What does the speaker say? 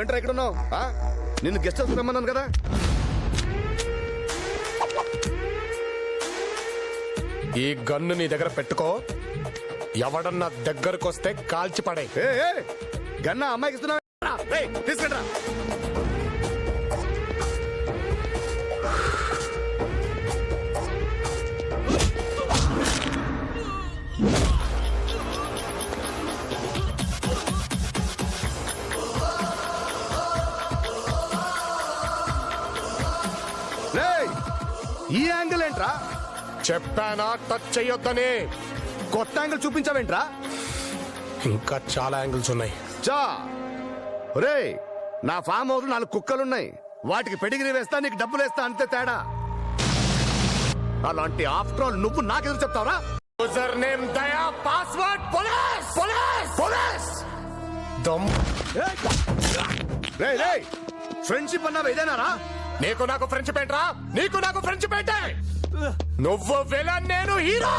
నువ్వేంట్రా ఇక్కడ ఉన్నావు? నిన్ను గెస్ట్ హౌస్ రమ్మన్నాను కదా. ఈ గన్ను నీ దగ్గర పెట్టుకో, ఎవడన్నా దగ్గరకు వస్తే కాల్చి పడే. గన్న అమ్మాయికి ఇస్తున్నా, తీసుకుంటా. ఈ యాంగిల్ ఏంట్రా? చెప్పానా టచ్ చెయ్యొద్దని? కొత్త యాంగిల్ చూపించావేంట్రా? ఇంకా చాలా యాంగిల్స్ ఉన్నాయి. ఒరేయ్, నా ఫామ్ హౌస్ 4 కుక్కలున్నాయి. వాటికి పెడిగిరి వేస్తా, నీకు డబ్బులు వేస్తా, అంతే తేడా. అలాంటి ఆఫ్టర్ ఆల్ నువ్వు నాకెదురు చెప్తావరా? User name Daya, password police police police. దమ్. రేయ్ ఫ్రెండ్షిప్ అన్నావు ఏదేనారా? నీకు నాకు ఫ్రెండ్షిప్ ఏంట్రా? నీకు నాకు ఫ్రెండ్షిప్ ఏంటే? నువ్వు విలన్, నేను హీరో.